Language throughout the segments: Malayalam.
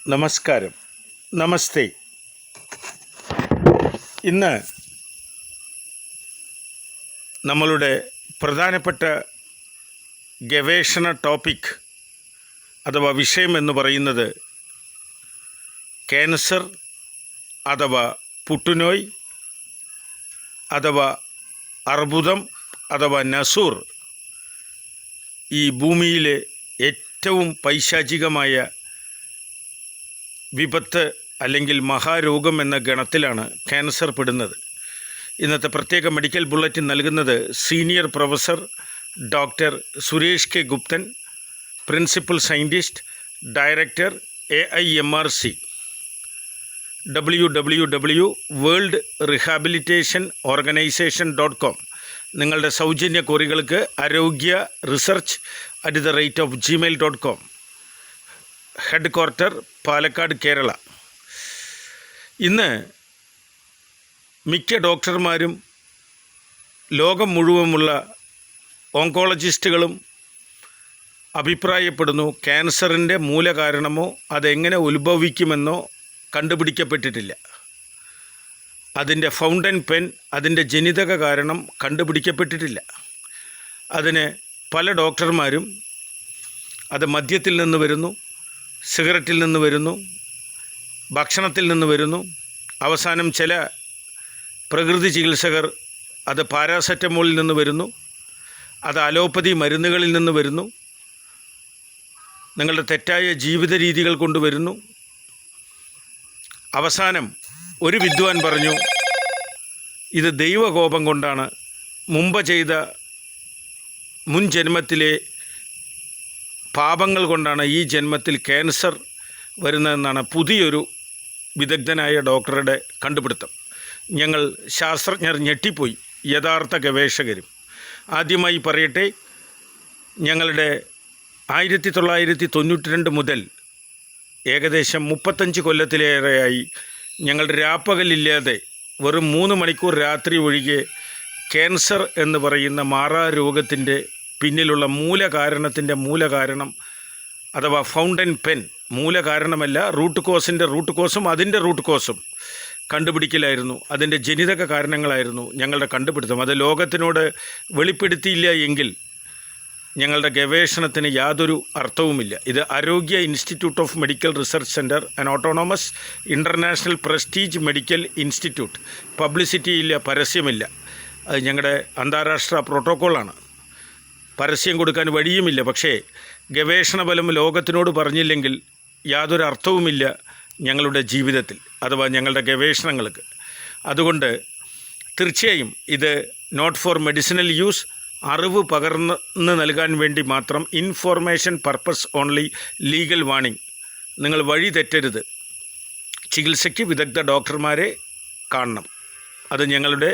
നമസ്കാരം, നമസ്തേ. ഇന്ന് നമ്മളുടെ പ്രധാനപ്പെട്ട ഗവേഷണ ടോപ്പിക് അഥവാ വിഷയം എന്ന് പറയുന്നത് ക്യാൻസർ അഥവാ പുട്ടുനോയ് അഥവാ അർബുദം അഥവാ നസൂർ ഈ ഭൂമിയിലെ ഏറ്റവും പൈശാചികമായ വിപത്ത് അല്ലെങ്കിൽ മഹാരോഗം എന്ന ഗണത്തിലാണ് ക്യാൻസർ പെടുന്നത്. ഇന്നത്തെ പ്രത്യേക മെഡിക്കൽ ബുള്ളറ്റിൻ നൽകുന്നത് senior professor doctor Suresh K Guptan, principal scientist, director AIMRC, www.worldrehabilitationorganization.com. നിങ്ങളുടെ സൗജന്യ കോറികൾക്ക് ആരോഗ്യ research@gmail.com. Head quarter Palakkad, Kerala. ഇന്ന് മിക്ക ഡോക്ടർമാരും ലോകം മുഴുവനുള്ള ഓങ്കോളജിസ്റ്റുകളും അഭിപ്രായപ്പെടുന്നു ക്യാൻസറിൻ്റെ മൂലകാരണമോ അതെങ്ങനെ ഉത്ഭവിക്കുമെന്നോ കണ്ടുപിടിക്കപ്പെട്ടിട്ടില്ല. അതിൻ്റെ ഫൗണ്ടൻ പെൻ, അതിൻ്റെ ജനിതക കാരണം കണ്ടുപിടിക്കപ്പെട്ടിട്ടില്ല. അതിന് പല ഡോക്ടർമാരും അത് മദ്യത്തിൽ നിന്ന് വരുന്നു, സിഗരറ്റിൽ നിന്ന് വരുന്നു, ഭക്ഷണത്തിൽ നിന്ന് വരുന്നു, അവസാനം ചില പ്രകൃതി ചികിത്സകർ അത് പാരാസെറ്റമോളിൽ നിന്ന് വരുന്നു, അത് അലോപ്പതി മരുന്നുകളിൽ നിന്ന് വരുന്നു, നിങ്ങളുടെ തെറ്റായ ജീവിത രീതികൾ കൊണ്ടുവരുന്നു. അവസാനം ഒരു വിദ്വാൻ പറഞ്ഞു, ഇത് ദൈവകോപം കൊണ്ടാണ്, മുമ്പ് ചെയ്ത മുൻ ജന്മത്തിലെ പാപങ്ങൾ കൊണ്ടാണ് ഈ ജന്മത്തിൽ ക്യാൻസർ വരുന്നതെന്നാണ് പുതിയൊരു വിദഗ്ധനായ ഡോക്ടറുടെ കണ്ടുപിടുത്തം. ഞങ്ങൾ ശാസ്ത്രജ്ഞർ ഞെട്ടിപ്പോയി, യഥാർത്ഥ ഗവേഷകരും. ആദ്യമായി പറയട്ടെ, ഞങ്ങളുടെ 1992 മുതൽ ഏകദേശം 35 കൊല്ലത്തിലേറെയായി ഞങ്ങൾ രാപ്പകലില്ലാതെ വെറും 3 മണിക്കൂർ രാത്രി ഒഴികെ ക്യാൻസർ എന്ന് പറയുന്ന മാറാരോഗത്തിൻ്റെ പിന്നിലുള്ള മൂലകാരണം അഥവാ ഫൗണ്ടൻ പെൻ, മൂലകാരണമല്ല, റൂട്ട് കോസും അതിൻ്റെ റൂട്ട് കോസും കണ്ടുപിടിക്കലായിരുന്നു. അതിൻ്റെ ജനിതക കാരണങ്ങളായിരുന്നു ഞങ്ങളുടെ കണ്ടുപിടുത്തം. അത് ലോകത്തിനോട് വെളിപ്പെടുത്തിയില്ല എങ്കിൽ ഞങ്ങളുടെ ഗവേഷണത്തിന് യാതൊരു അർത്ഥവുമില്ല. ഇത് Arogya institute of medical research centre, an autonomous international prestige medical institute. പബ്ലിസിറ്റിയില്ല, പരസ്യമില്ല. അത് ഞങ്ങളുടെ അന്താരാഷ്ട്ര പ്രോട്ടോക്കോളാണ്. പരസ്യം കൊടുക്കാൻ വഴിയുമില്ല. പക്ഷേ ഗവേഷണ ഫലം ലോകത്തിനോട് പറഞ്ഞില്ലെങ്കിൽ യാതൊരു അർത്ഥവുമില്ല ഞങ്ങളുടെ ജീവിതത്തിൽ അഥവാ ഞങ്ങളുടെ ഗവേഷണങ്ങൾക്ക്. അതുകൊണ്ട് തീർച്ചയായും ഇത് നോട്ട് ഫോർ മെഡിസിനൽ യൂസ്, അറിവ് പകർന്ന് നൽകാൻ വേണ്ടി മാത്രം, information purpose only, legal warning. നിങ്ങൾ വഴി തെറ്റരുത്. ചികിത്സയ്ക്ക് വിദഗ്ധ ഡോക്ടർമാരെ കാണണം. അത് ഞങ്ങളുടെ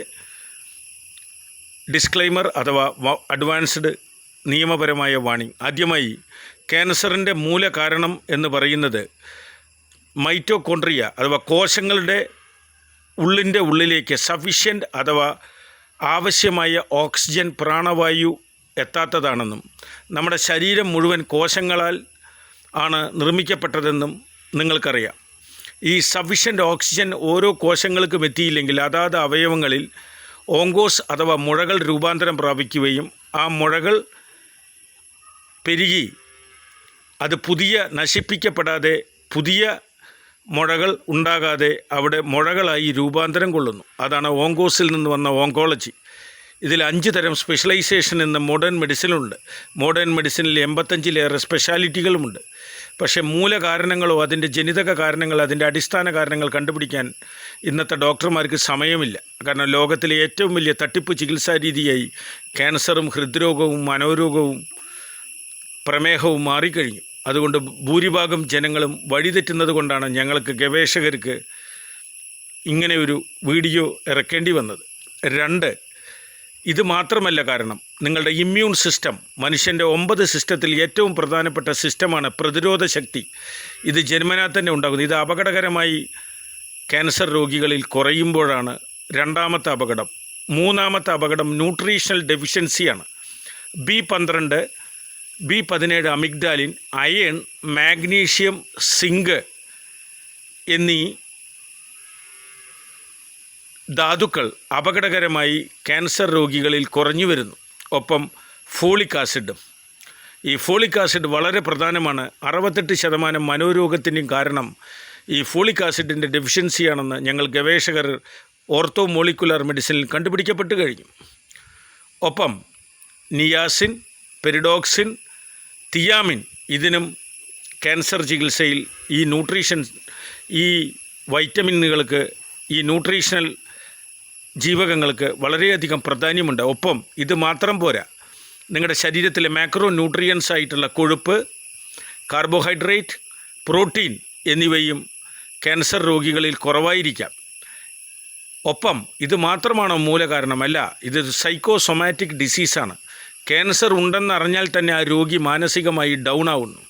ഡിസ്ക്ലെയിമർ അഥവാ അഡ്വാൻസ്ഡ് നിയമപരമായ വാണിംഗ്. ആദ്യമായി ക്യാൻസറിൻ്റെ മൂലകാരണം എന്ന് പറയുന്നത് മൈറ്റോകോൺട്രിയ അഥവാ കോശങ്ങളുടെ ഉള്ളിലേക്ക് സഫിഷ്യൻ്റ് അഥവാ ആവശ്യമായ ഓക്സിജൻ, പ്രാണവായു എത്താത്തതാണെന്നും നമ്മുടെ ശരീരം മുഴുവൻ കോശങ്ങളാൽ ആണ് നിർമ്മിക്കപ്പെട്ടതെന്നും നിങ്ങൾക്കറിയാം. ഈ സഫിഷ്യൻ്റ് ഓക്സിജൻ ഓരോ കോശങ്ങൾക്കും എത്തിയില്ലെങ്കിൽ അതാത് അവയവങ്ങളിൽ ഓങ്കോസ് അഥവാ മുഴകൾ രൂപാന്തരം പ്രാപിക്കുകയും ആ മുഴകൾ പെരുകി അത് നശിപ്പിക്കപ്പെടാതെ പുതിയ മുഴകൾ ഉണ്ടാകാതെ അവിടെ മുഴകളായി രൂപാന്തരം കൊള്ളുന്നു. അതാണ് ഓങ്കോസിൽ നിന്ന് വന്ന ഓങ്കോളജി. ഇതിൽ 5 തരം സ്പെഷ്യലൈസേഷൻ ഇന്ന് മോഡേൺ മെഡിസിനുണ്ട്. മോഡേൺ മെഡിസിനിൽ 85-ലേറെ സ്പെഷ്യാലിറ്റികളുമുണ്ട്. പക്ഷേ മൂലകാരണങ്ങളോ അതിൻ്റെ ജനിതക കാരണങ്ങൾ, അതിൻ്റെ അടിസ്ഥാന കാരണങ്ങൾ കണ്ടുപിടിക്കാൻ ഇന്നത്തെ ഡോക്ടർമാർക്ക് സമയമില്ല. കാരണം ലോകത്തിലെ ഏറ്റവും വലിയ തട്ടിപ്പ് ചികിത്സാ രീതിയായി ക്യാൻസറും ഹൃദ്രോഗവും മനോരോഗവും പ്രമേഹവും മാറിക്കഴിഞ്ഞു. അതുകൊണ്ട് ഭൂരിഭാഗം ജനങ്ങളും വഴിതെറ്റുന്നത് കൊണ്ടാണ് ഞങ്ങൾക്ക് ഗവേഷകർക്ക് ഇങ്ങനെയൊരു വീഡിയോ ഇറക്കേണ്ടി വന്നത്. 2, ഇത് മാത്രമല്ല കാരണം, നിങ്ങളുടെ ഇമ്മ്യൂൺ സിസ്റ്റം, മനുഷ്യൻ്റെ 9 സിസ്റ്റത്തിൽ ഏറ്റവും പ്രധാനപ്പെട്ട സിസ്റ്റമാണ് പ്രതിരോധ ശക്തി. ഇത് ജന്മനാ തന്നെ ഉണ്ടാകുന്നത്. ഇത് അപകടകരമായി ക്യാൻസർ രോഗികളിൽ കുറയുമ്പോഴാണ് രണ്ടാമത്തെ അപകടം. മൂന്നാമത്തെ അപകടം ന്യൂട്രീഷണൽ ഡെഫിഷ്യൻസിയാണ്. B12 B17 amygdalin, iron, magnesium, zinc എന്നീ ധാതുക്കൾ അപകടകരമായി ക്യാൻസർ രോഗികളിൽ കുറഞ്ഞു വരുന്നു. ഒപ്പം ഫോളിക് ആസിഡും. ഈ ഫോളിക് ആസിഡ് വളരെ പ്രധാനമാണ്. 68% മനോരോഗത്തിൻ്റെയും കാരണം ഈ ഫോളിക് ആസിഡിൻ്റെ ഡെഫിഷ്യൻസിയാണെന്ന് ഞങ്ങൾ ഗവേഷകർ ഓർത്തോ മോളിക്കുലാർ മെഡിസിനിൽ കണ്ടുപിടിക്കപ്പെട്ട് കഴിഞ്ഞു. ഒപ്പം നിയാസിൻ, പെരിഡോക്സിൻ, തിയാമിൻ ഇതിനും ക്യാൻസർ ചികിത്സയിൽ ഈ വൈറ്റമിനുകൾക്ക്, ഈ ന്യൂട്രീഷണൽ ജീവകങ്ങൾക്ക് വളരെയധികം പ്രാധാന്യമുണ്ട്. ഒപ്പം ഇത് മാത്രം പോരാ, നിങ്ങളുടെ ശരീരത്തിലെ മാക്രോ ന്യൂട്രിയൻസ് ആയിട്ടുള്ള കൊഴുപ്പ്, കാർബോഹൈഡ്രേറ്റ്, പ്രോട്ടീൻ എന്നിവയും ക്യാൻസർ രോഗികളിൽ കുറവായിരിക്കാം. ഒപ്പം ഇത് മാത്രമാണോ മൂലകാരണമല്ല, ഇത് സൈക്കോസൊമാറ്റിക് ഡിസീസാണ്. ക്യാൻസർ ഉണ്ടെന്നറിഞ്ഞാൽ തന്നെ ആ രോഗി മാനസികമായി ഡൗൺ ആവുന്നു.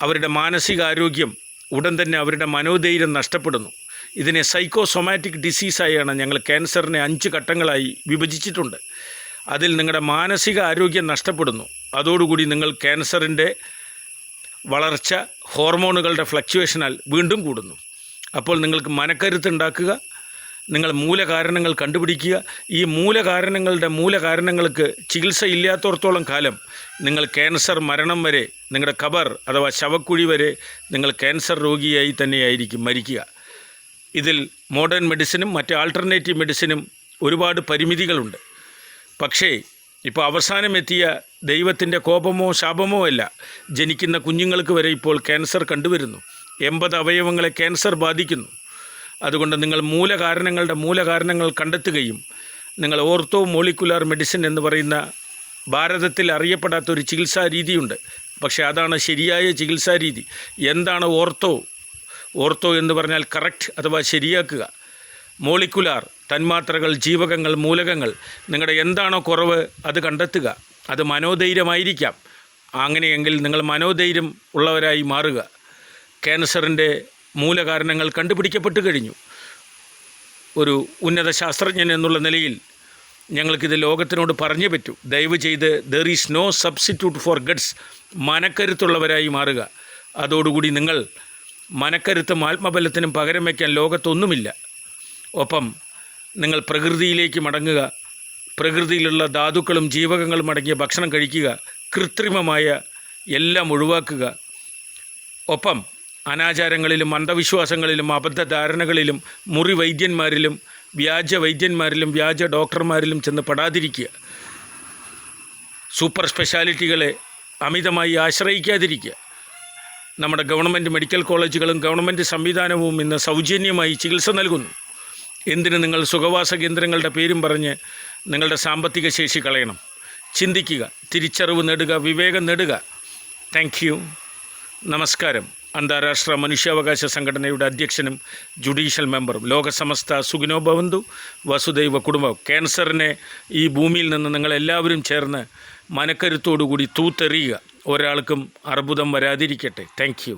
അവരുടെ മാനസികാരോഗ്യം, ഉടൻ തന്നെ അവരുടെ മനോധൈര്യം നഷ്ടപ്പെടുന്നു. ഇതിനെ സൈക്കോസൊമാറ്റിക് ഡിസീസായാണ് ഞങ്ങൾ ക്യാൻസറിനെ 5 ഘട്ടങ്ങളായി വിഭജിച്ചിട്ടുണ്ട്. അതിൽ നിങ്ങളുടെ മാനസിക ആരോഗ്യം നഷ്ടപ്പെടുന്നു. അതോടുകൂടി നിങ്ങൾ ക്യാൻസറിൻ്റെ വളർച്ച ഹോർമോണുകളുടെ ഫ്ലക്ച്വേഷനാൽ വീണ്ടും കൂടുന്നു. അപ്പോൾ നിങ്ങൾക്ക് മനക്കരുത്തുണ്ടാക്കുക, നിങ്ങൾ മൂലകാരണങ്ങൾ കണ്ടുപിടിക്കുക. ഈ മൂലകാരണങ്ങൾക്ക് ചികിത്സ ഇല്ലാത്തടത്തോളം കാലം നിങ്ങൾ ക്യാൻസർ മരണം വരെ, നിങ്ങളുടെ ഖബർ അഥവാ ശവക്കുഴി വരെ നിങ്ങൾ ക്യാൻസർ രോഗിയായി തന്നെയായിരിക്കും മരിക്കുക. ഇതിൽ മോഡേൺ മെഡിസിനും മറ്റ് ആൾട്ടർനേറ്റീവ് മെഡിസിനും ഒരുപാട് പരിമിതികളുണ്ട്. പക്ഷേ ഇപ്പോൾ അവസാനമെത്തിയ ദൈവത്തിൻ്റെ കോപമോ ശാപമോ അല്ല, ജനിക്കുന്ന കുഞ്ഞുങ്ങൾക്ക് വരെ ഇപ്പോൾ ക്യാൻസർ കണ്ടുവരുന്നു. 80 അവയവങ്ങളെ ക്യാൻസർ ബാധിക്കുന്നു. അതുകൊണ്ട് നിങ്ങൾ മൂലകാരണങ്ങൾ കണ്ടെത്തുകയും നിങ്ങൾ ഓർത്തോ മോളിക്കുലാർ മെഡിസിൻ എന്ന് പറയുന്ന ഭാരതത്തിൽ അറിയപ്പെടാത്തൊരു ചികിത്സാ രീതിയുണ്ട്. പക്ഷേ അതാണ് ശരിയായ ചികിത്സാ രീതി. എന്താണ് ഓർത്തോ എന്ന് പറഞ്ഞാൽ കറക്റ്റ് അഥവാ ശരിയാക്കുക. മോളിക്കുലാർ തന്മാത്രകൾ, ജീവകങ്ങൾ, മൂലകങ്ങൾ, നിങ്ങളുടെ എന്താണോ കുറവ് അത് കണ്ടെത്തുക. അത് മനോധൈര്യമായിരിക്കാം. അങ്ങനെയെങ്കിൽ നിങ്ങൾ മനോധൈര്യം ഉള്ളവരായി മാറുക. ക്യാൻസറിൻ്റെ മൂലകാരണങ്ങൾ കണ്ടുപിടിക്കപ്പെട്ട് കഴിഞ്ഞു. ഒരു ഉന്നത ശാസ്ത്രജ്ഞൻ എന്നുള്ള നിലയിൽ ഞങ്ങൾക്കിത് ലോകത്തിനോട് പറഞ്ഞേ പറ്റൂ. ദയവ് ചെയ്ത് there is no substitute for guts. മനക്കരുത്തുള്ളവരായി മാറുക. അതോടുകൂടി നിങ്ങൾ മനക്കരുത്തും ആത്മബലത്തിനും പകരം വയ്ക്കാൻ ലോകത്തൊന്നുമില്ല. ഒപ്പം നിങ്ങൾ പ്രകൃതിയിലേക്ക് മടങ്ങുക. പ്രകൃതിയിലുള്ള ധാതുക്കളും ജീവകങ്ങളും അടങ്ങിയ ഭക്ഷണം കഴിക്കുക. കൃത്രിമമായ എല്ലാം ഒഴിവാക്കുക. ഒപ്പം അനാചാരങ്ങളിലും അന്ധവിശ്വാസങ്ങളിലും അബദ്ധധാരണകളിലും മുറി വൈദ്യന്മാരിലും വ്യാജ വൈദ്യന്മാരിലും വ്യാജ ഡോക്ടർമാരിലും ചെന്ന് പെടാതിരിക്കുക. സൂപ്പർ സ്പെഷ്യാലിറ്റികളെ അമിതമായി ആശ്രയിക്കാതിരിക്കുക. നമ്മുടെ ഗവൺമെൻറ് മെഡിക്കൽ കോളേജുകളും ഗവൺമെൻറ് സംവിധാനവും ഇന്ന് സൗജന്യമായി ചികിത്സ നൽകുന്നു. എന്തിന് നിങ്ങൾ സുഖവാസ കേന്ദ്രങ്ങളുടെ പേരും പറഞ്ഞ് നിങ്ങളുടെ സാമ്പത്തിക ശേഷി കളയണം? ചിന്തിക്കുക, തിരിച്ചറിവ് നേടുക, വിവേകം നേടുക. Thank you. നമസ്കാരം. അന്താരാഷ്ട്ര മനുഷ്യാവകാശ സംഘടനയുടെ അധ്യക്ഷനും ജുഡീഷ്യൽ മെമ്പറും ലോകസമസ്ത സുഖിനോ ഭവന്തു വസുദൈവ കുടുംബം. ക്യാൻസറിനെ ഈ ഭൂമിയിൽ നിന്ന് നിങ്ങളെല്ലാവരും ചേർന്ന് മനക്കരുത്തോടുകൂടി തൂത്തെറിയുക. ഒരാൾക്കും അർബുദം വരാതിരിക്കട്ടെ. Thank you.